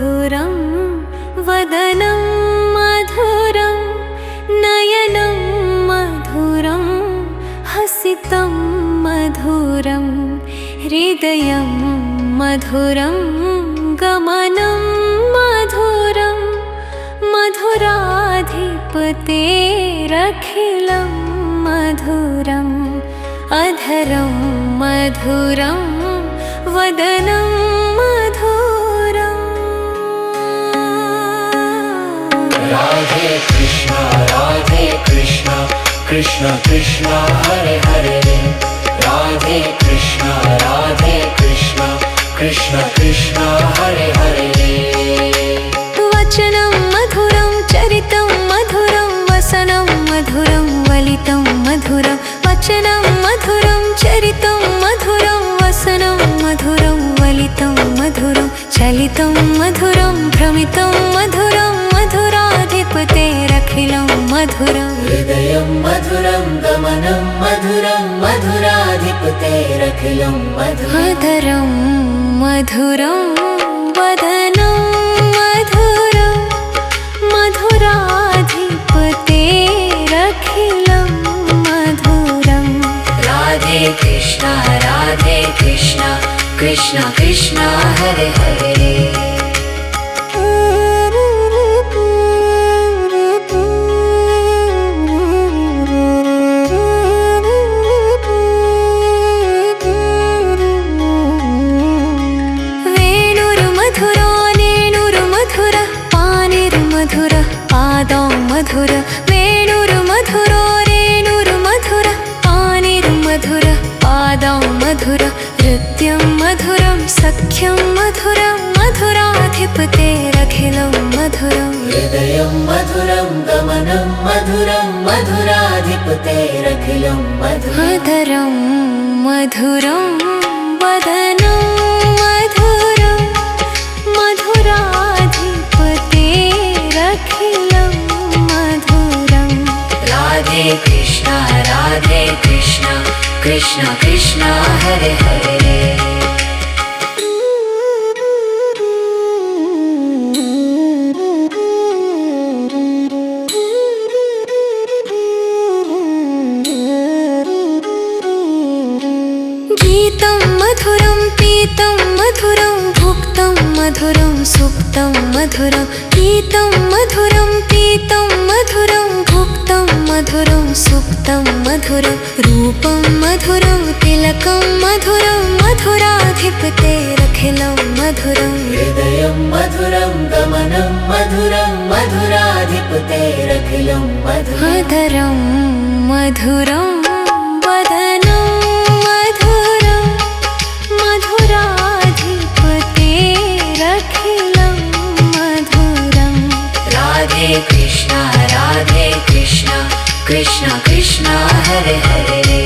मधुरं वदनं मधुरं नयनं मधुरं हसितं मधुरं हृदयं मधुरं गमनं मधुरं मधुराधिपतेरखिलं मधुरम् अधरं मधुरं वदनं मधुरम्। राधे कृष्णा कृष्ण कृष्ण हरे हरे राधे कृष्णा कृष्ण कृष्ण हरे हरे। वचनं मधुरं चरितं मधुरं वसनं मधुरं वलितं मधुरं वचनं मधुरं चरितं मधुरं वसनं मधुरं वलितं मधुरं चलितं मधुरं भ्रमितं मधुरं मधुराधिपतेरखिलं मधुरं हृदयं मधुरं गमनं मधुरं मधुराधिपतेरखिलं मधुरम् अधरं मधुरं वदनं मधुरं मधुराधिपतेरखिलं मधुरम्। राधे कृष्णा कृष्ण कृष्ण हरे हरे। मधुर वेणुर्मधुरो रेणुर्मधुर पानिर्मधुर पादौ मधुर नृत्यं मधुरं सख्यं मधुरं मधुराधिपतेरखिलं मधुरम् हृदयं मधुरं गमनं मधुरं मधुराधिपतेरखिलं मधुरम् अधरं मधुरं वदनं मधुरं मधुराधिपतेरखिलं राधे कृष्णा कृष्ण कृष्ण हरे हरे। गीतं मधुरं पीतं मधुरं भुक्तं मधुरं सुप्तं मधुरं गीतं मधुरं पीतं मधुरं भुक्तं मधुरं सुप्तं मधुरं रूपं मधुरं तिलकं मधुरं मधुराधिपतेरखिलं मधुरम् हृदयं मधुरं गमनं मधुरं मधुराधिपतेरखिलं मधुरम् अधरं मधुरं वदनं मधुरं मधुराधिपतेरखिलं मधुरम् राधे कृष्णा कृष्ण कृष्ण हरे हरे।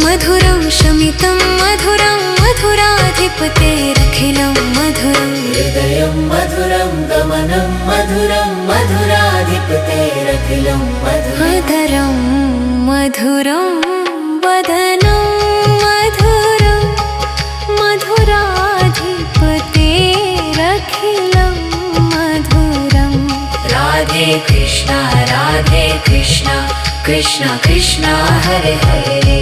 मधुरं शमितं मधुरं मधुराधिपतेरखिलं मधुरम् हृदयं मधुरं गमनं मधुरं मधुराधिपतेरखिलं मधुरम् अधरं मधुरं वदनं मधुरं मधुराधिपतेरखिलं मधुरम् राधे कृष्णा कृष्ण कृष्ण हरे हरे।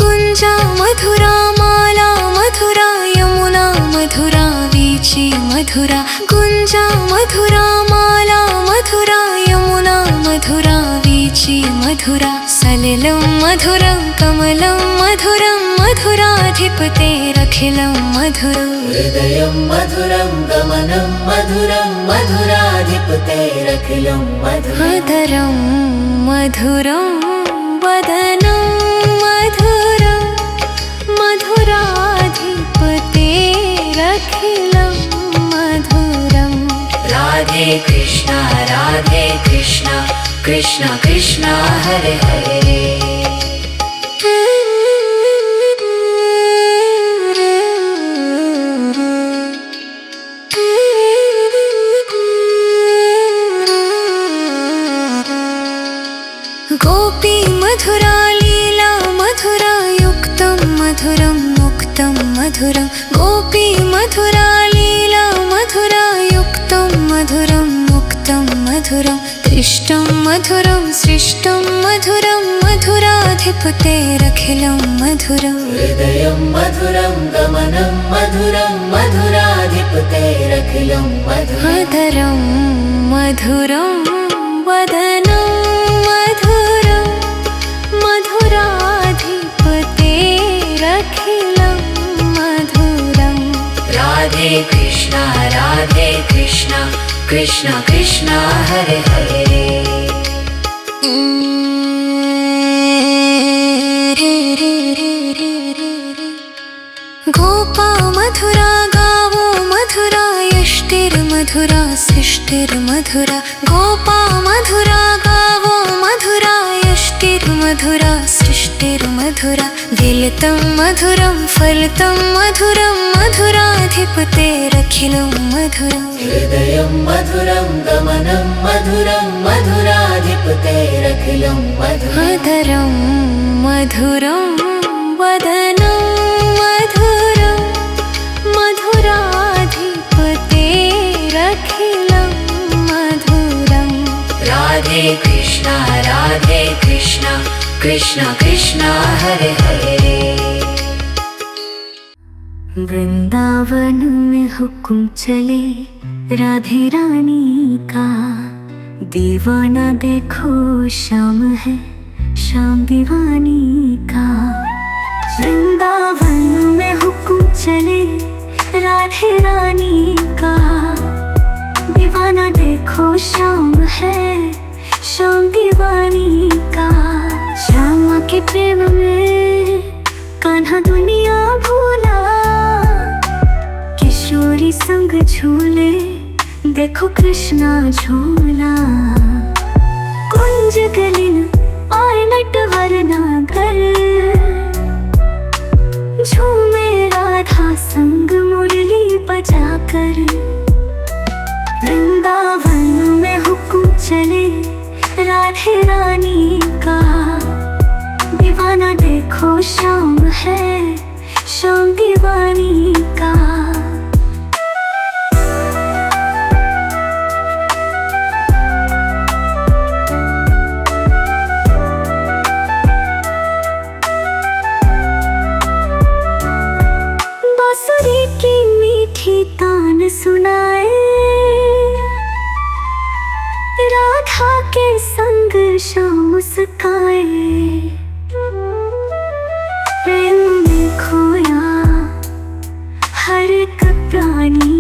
गुञ्जा मधुरा माला मधुरा यमुना मधुरा वीची मधुरा गुञ्जा मधुरा माला मधुरा यमुना मधुरा वीची मधुरा सलिलं मधुरं कमलं मधुरं मधुराधिपतेरखिलं मधुरम् हृदयं मधुरं गमनं मधुरं मधुराधिपतेरखिलं मधुरम् अधरं मधुरं वदनं मधुरं मधुराधिपतेरखिलं कृष्णा राधे कृष्णा कृष्णा कृष्णा हरे हरे। गोपी मधुरा लीला मधुरा युक्तं मधुरं मुक्तं मधुरं गोपी मधुरा लीला मधुरा युक्तं मधुरं मुक्तं मधुरं दृष्टं मधुरं सृष्टं मधुरं मधुराधिपतेरखिलं मधुरं हृदयं मधुरं गमनं मधुरं मधुराधिपतेरखिलं मधुरं मधुरं मधुरं वदनं मधुरं मधुराधिपतेरखिलं मधुरं। राधे कृष्णा कृष्णा कृष्णा हरे हरे। गोपा मधुरा गावो मधुरा यष्टिर्मधुरा सृष्टिर्मधुरा गोपा मधुरा गावो मधुरा यष्टिर्मधुरा सृष्टिर्मधुरा विलतं मधुरं फलितं मधुरं मधुराधिपतेरखिलं मधुरं हृदयं मधुरं गमनं मधुरं मधुराधिपतेरखिलं मधुरं मधुरं वदनं मधुरं मधुराधिपतेरखिलं मधुरं। राधे कृष्णा कृष्णा कृष्णा हरे हरे। वृंदावन में हुक्म चले राधे रानी का दीवाना देखो श्याम है श्याम दीवानी का। वृंदावन में हुक्म चले राधे रानी का दीवाना देखो श्याम है श्याम दीवानी का। श्यामा के प्रेम में कान्हा दुनिया भूला किशोरी संग झूले देखो कृष्णा झूला। कुंज गलिन आए नटवर नागर झूमे राधा संग मुरली बजाकर। वृंदावन में हुक्म चले राधे रानी का दीवाना देखो श्याम है श्याम दीवानी का। बांसुरी की मीठी तान सुनाए राधा के संग श्याम मुस्काए। प्रेम में खोया हर एक प्राणी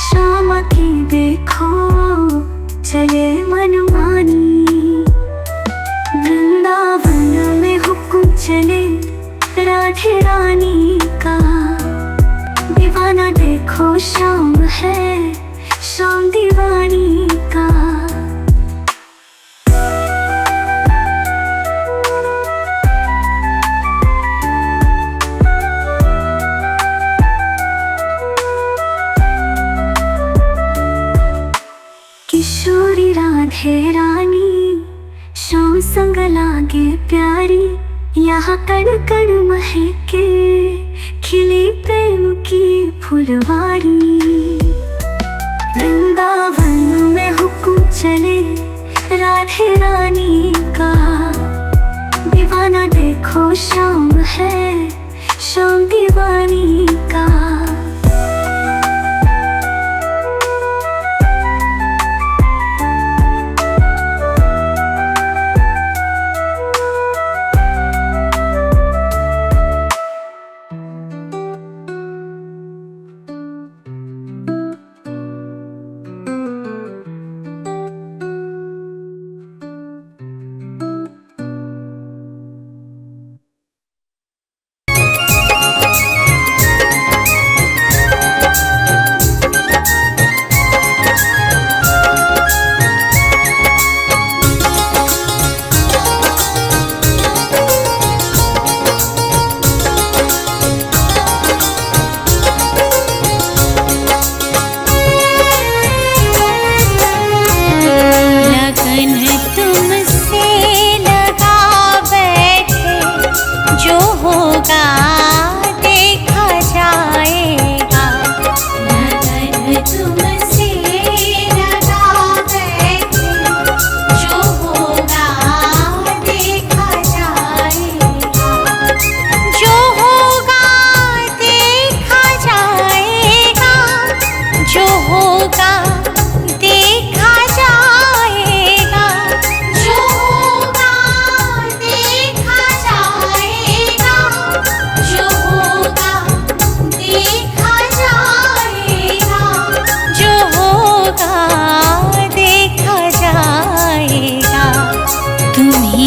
श्यामा की देखो चले मनमानी। वृंदावन में हुक्म चले राधे रानी का दीवाना देखो श्याम है श्याम दीवानी का। किशोरी राधे रानी श्याम संग लागे प्यारी यहाँ कण कण महके खिली प्रेम की फुलवारी। वृंदावन में हुक्म चले राधे रानी का दीवाना देखो श्याम है श्याम दीवानी का।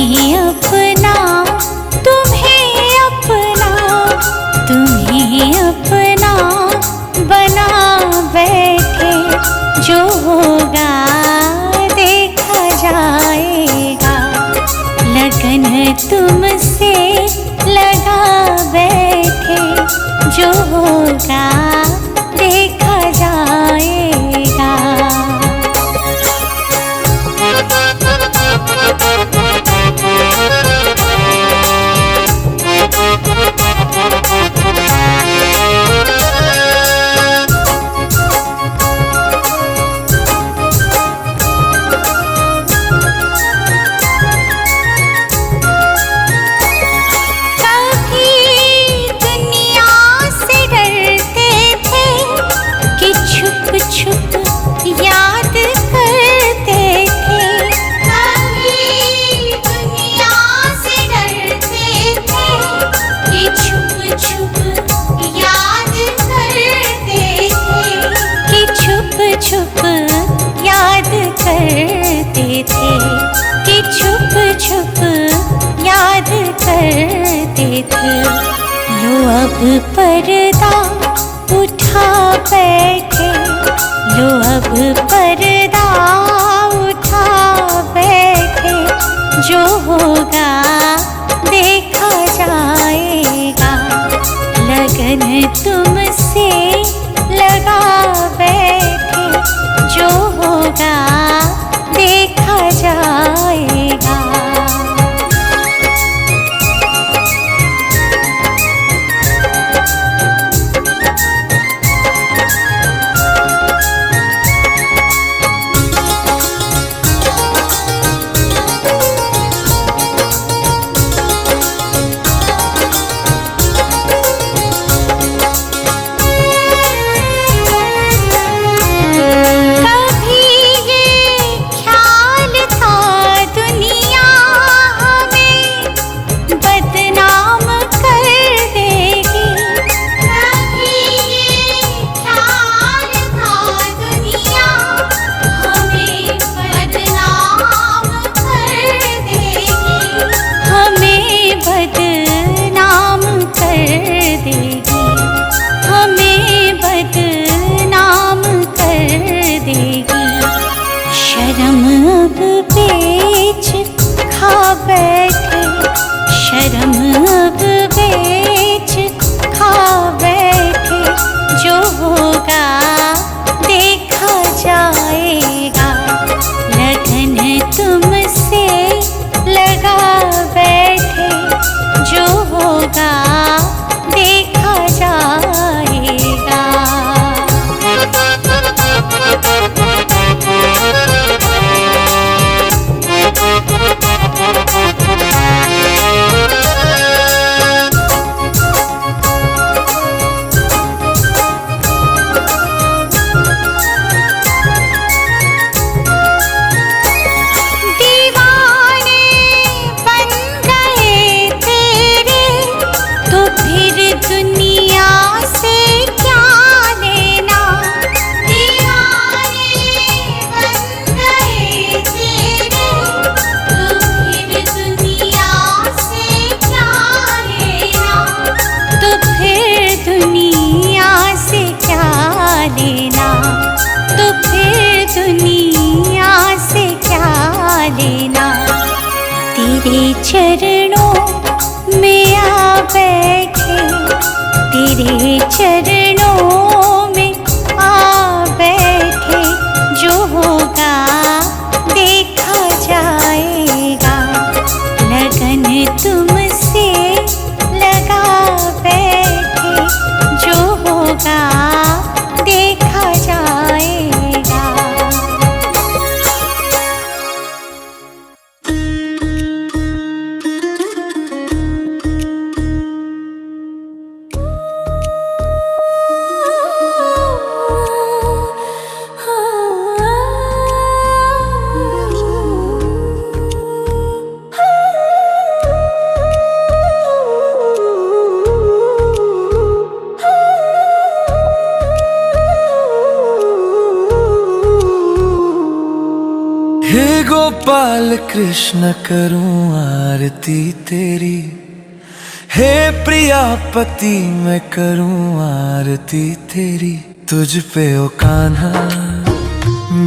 तुम्हें अपना, तुम्हें अपना, तुम्हें अपना बना बैठे। जो होगा देखा जाएगा, लगन तुमसे लगा बैठे। जो होगा देखा जाएगा। लो अब पर्दा उठा बैठे, लो अब पर्दा उठा बैठे। जो होगा देखा जाएगा, लगन तुमसे लगा बैठे। जो होगा देखा जाएगा। शर्म अब बेच खा बैठे। जो होगा देखा जाएगा, लगन तुमसे लगा बैठे। जो होगा देखा जाएगा। तेरे चरणों में आ बैठे, तेरे चरणों में आ बैठे। जो होगा देखा जाएगा, लगन तुमसे लगा बैठे। जो होगा देखा जाएगा। गोपाल कृष्ण करूं आरती तेरी, हे प्रियापति मैं करूं आरती तेरी। तुझ पे ओ कान्हा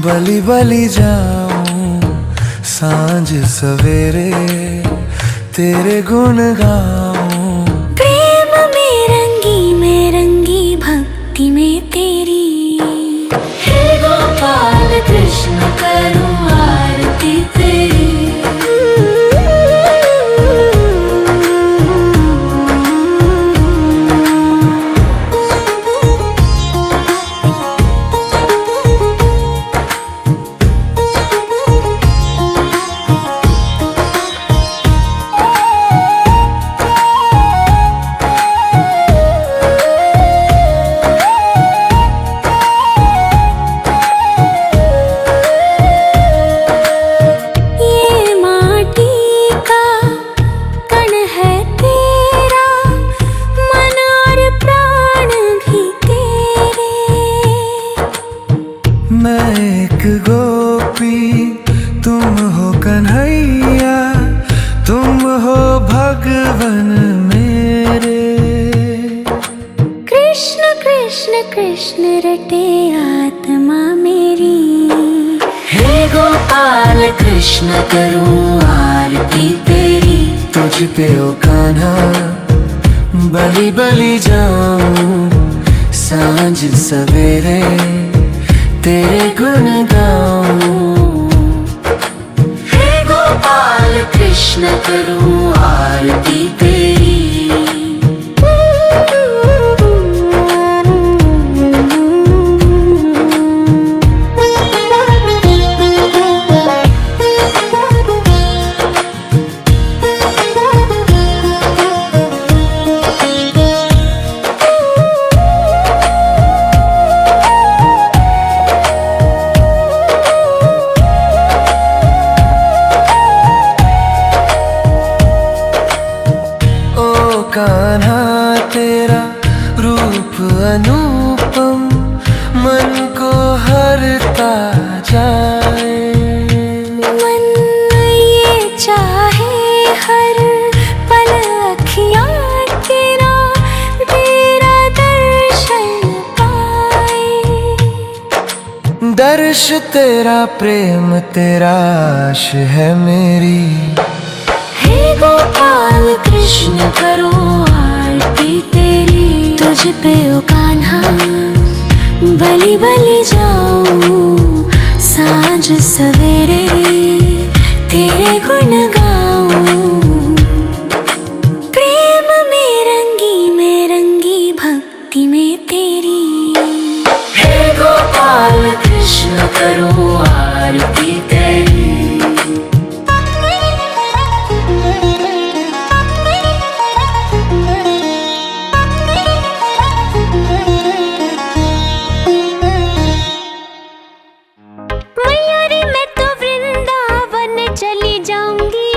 बलि बलि जाऊं, सांझ सवेरे तेरे गुण गाऊं। प्रेम में रंगी भक्ति में तेरी, हे गोपाल कृष्ण करूं आरती तेरी। मैं एक गोपी तुम हो कन्हैया, तुम हो भगवन मेरे। कृष्ण कृष्ण कृष्ण रटे आत्मा मेरी, हे गोपाल कृष्ण करूं आरती तेरी। तुझ पे ओ कान्हा बलि बलि जाऊं, सांझ सवेरे तेरे गुण गाऊं। हे गोपाल कृष्ण करूं आरती तेरी। कान्हा तेरा रूप अनुपम, मन को हरता जाए। मन ये चाहे हर पल अखियाँ तेरा तेरा दर्शन पाए। दर्श तेरा प्रेम तेरा आश है मेरी, हे गोपाल कृष्ण करूं आरती तेरी। तुझ पे ओ कान्हा बलि बलि जाऊं, सांझ सवेरे तेरे गुण गाऊं। प्रेम में रंगी भक्ति में तेरी, हे गोपाल कृष्ण करूं आरती तेरी। मैया रे मैं तो वृंदावन चली जाऊंगी,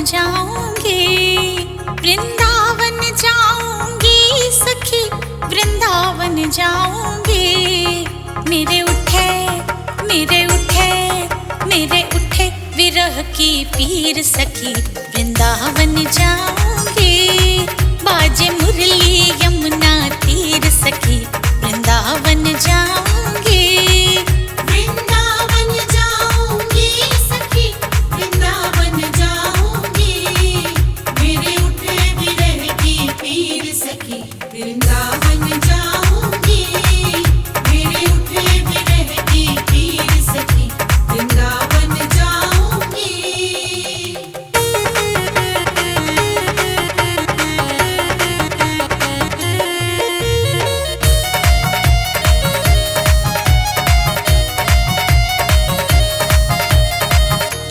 जाऊंगी, वृंदावन जाऊंगी सखी, वृंदावन जाऊंगी। मेरे उठे मेरे उठे मेरे उठे विरह की पीर सखी, वृंदावन जाऊंगी। बाजे मुरली यमुना तीर सखी, वृंदावन जाऊंगी। वृंदावन जाऊंगी सखी, वृंदावन जाऊंगी। मेरे उठे विरह की पीर सखी, वृंदावन जाऊंगी। मेरे उठे विरह की पीर सखी, वृंदावन जाऊंगी।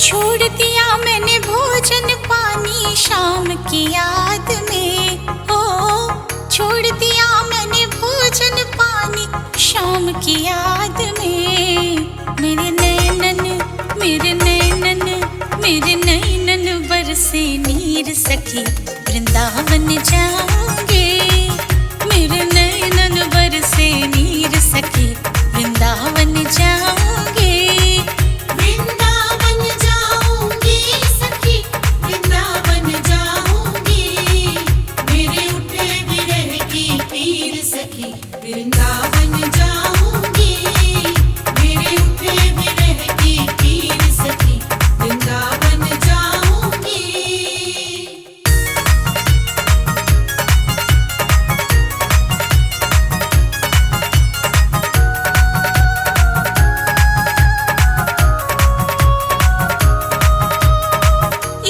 छोड़ दिया मैंने भोजन पानी शाम की याद में, ओ छोड़ दिया मैंने भोजन पानी शाम की याद में। मेरे नैनन मेरे नैनन मेरे नैनन बरसे नीर सखी, वृंदावन जाऊंगे। मेरे नैनन बरसे नीर सखी, वृंदावन जाऊंगे। वृंदावन जाऊंगी सखी, वृंदावन जाऊंगी। मेरे उठे विरह की पीर सखी, वृंदावन जाऊंगी। मेरे उठे विरह की पीर सखी, वृंदावन जाऊंगी।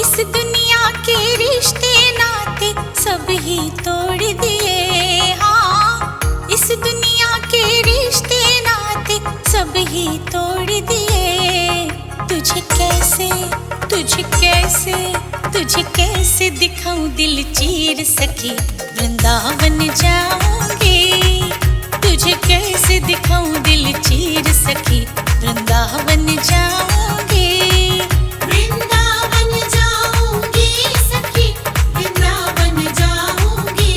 इस दुनिया के रिश्ते नाते सब ही तोड़ दिए, हाँ इस दुनिया के रिश्ते नाते सब ही तोड़ दिए। तुझे कैसे दिखाऊं दिल चीर सखी, वृंदावन जाऊंगी। तुझे कैसे दिखाऊं दिल चीर सखी, वृंदावन जाऊंगी। वृंदावन जाऊंगी सखी, वृंदावन जाऊंगी।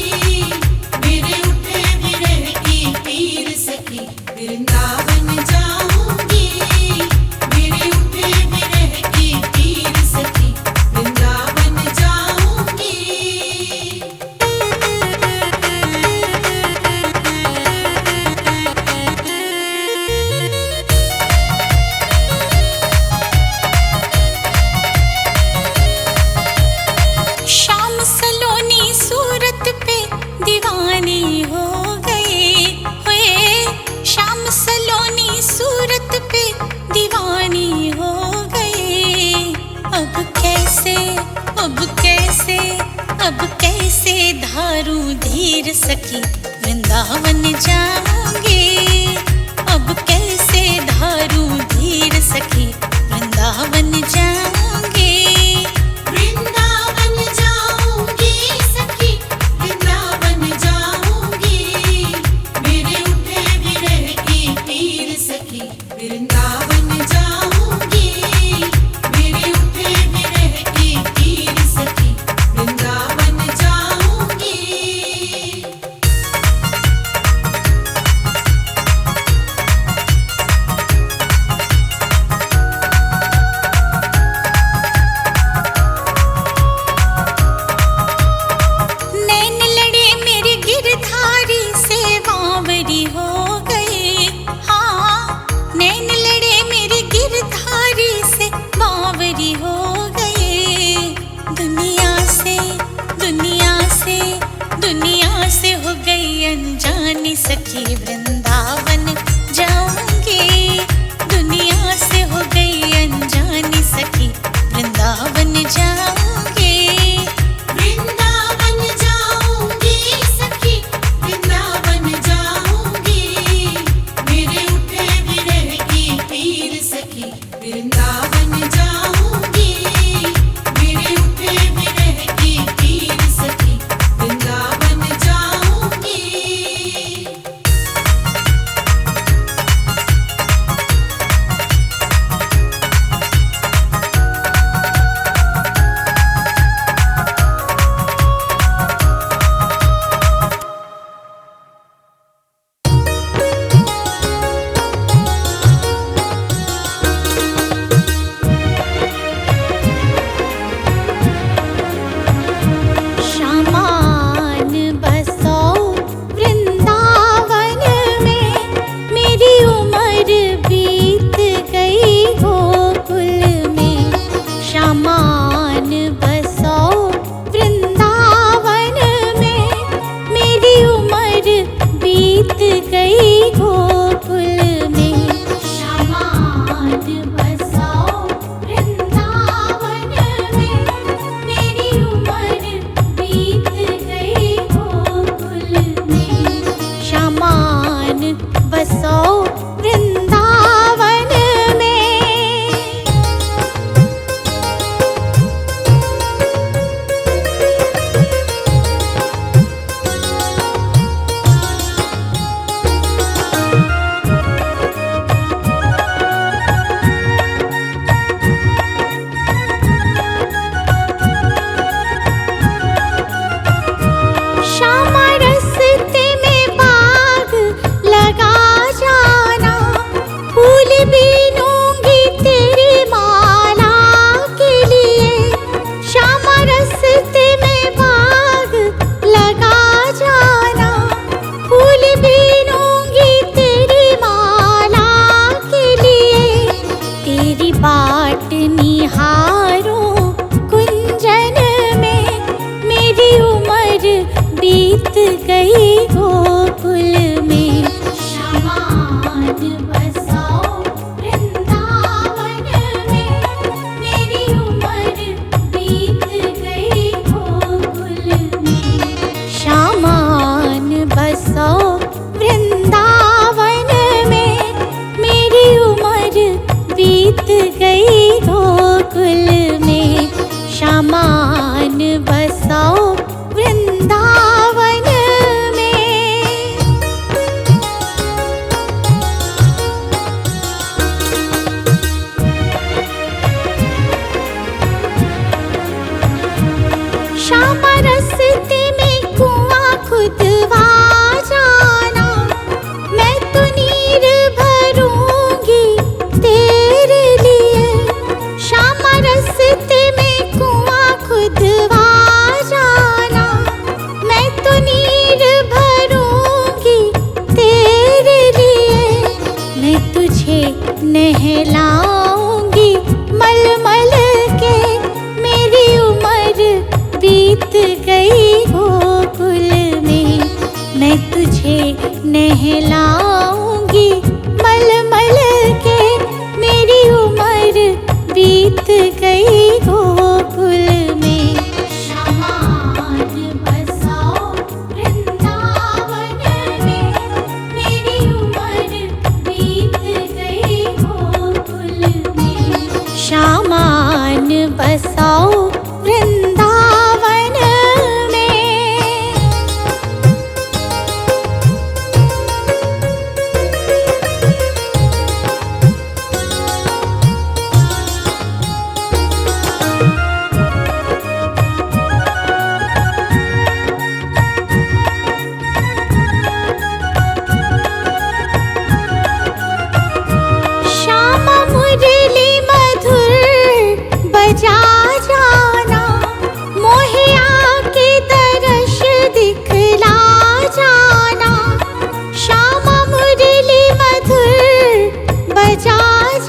मेरे उठे विरह की पीर सखी, वृंदावन जाऊंगी। मेरे उठे विरह की पीर सखी, वृंदावन जाऊंगी। शाम सलोनी सूरत पे दीवानी हो गई, हुए शाम सलोनी सूरत पे दीवानी हो गई। अब कैसे धारूं धीर सखी, वृंदावन जाऊंगी। अब कैसे धारूं धीर सखी, वृंदावन जाऊंगी। वृंदावन जाऊंगी सखी, वृंदावन जाऊंगी। मेरे उठे विरह की पीर सखी, वृंदावन जाऊंगी। मेरे उठे विरह की पीर सखी, वृंदावन जाऊंगी। नैन लड़े मेरे गिरधारी से बावरी हो गई, हाँ नैन लड़े मेरे गिरधारी से बावरी हो गई। दुनिया से हो गई अनजानी सखी, वृंदावन जाऊंगी। दुनिया से हो गई अनजानी सखी, वृंदावन जाऊंगी। वृंदावन जाऊंगी सखी, वृंदावन जाऊंगी। मेरे उठे विरह की पीर सखी, वृंदावन जाऊंगी। मेरे उठे विरह की पीर सखी, वृंदावन जाऊंगी। गोकुल में, सामान बसाओ वृंदावन में। श्यामा रस्ते में कुआं खुदवा जाना, मैं तो नीर भरूंगी तेरे लिए। श्यामा रस्ते में कुआं खुदवा जाना, मैं तो नीर भरूंगी तेरे लिए। मैं तुझे नहलाऊंगी मल मल के, मेरी उम्र बीत गई गोकुल में। मैं तुझे नहलाऊंगी मल मल के, मेरी उम्र बीत गई गोकुल में। सामान बसाओ वृंदावन में, मेरी उम्र बीत गई गोकुल में। सामान बसाओ वृंदावन में। श्यामा मुरली मधुर बजा जाना, मोहे आके दर्श दिखला जाना। श्यामा मुरली मधुर बजा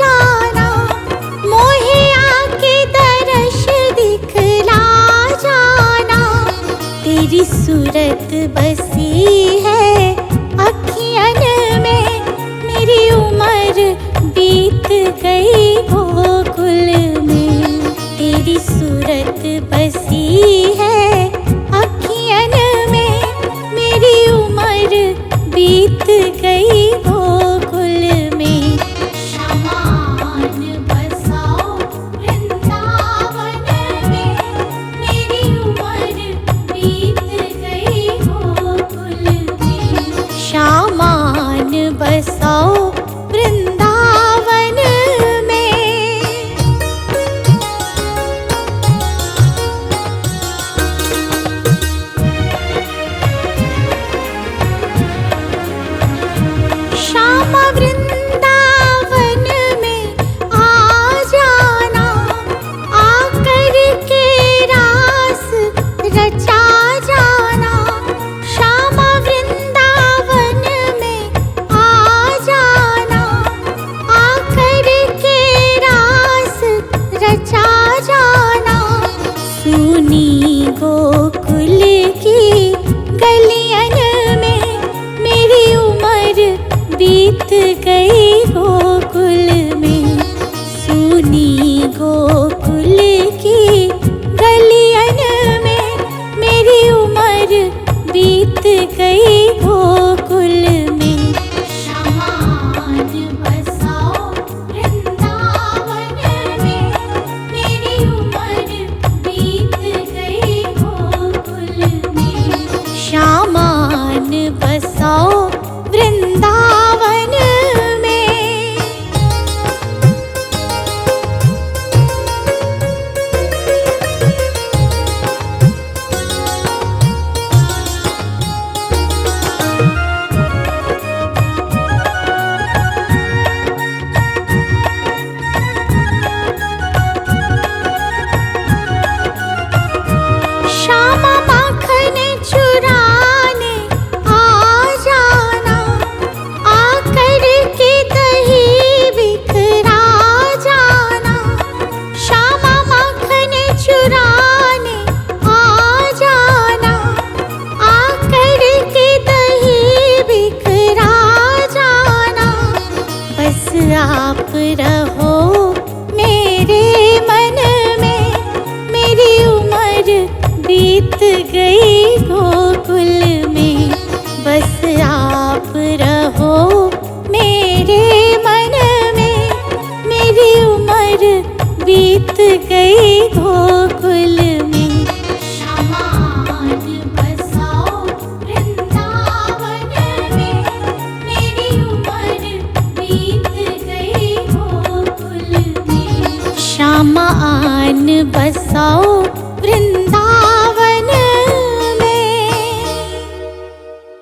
जाना, मोहे आके दर्श दिखला जाना। तेरी सूरत बसी है अखियन में, मेरी उम्र बीत गई गोकुल में। तेरी सूरत बसी है अखियन में, मेरी उम्र बीत गई गोकुल में। सामान बसाओ वृंदावन में, मेरी उम्र बीत गई गोकुल में। गई गोकुल में। श्यामान बसाओ वृंदावन में, मेरी उम्र बीत गई गोकुल में। श्याम आन बसाओ वृंदावन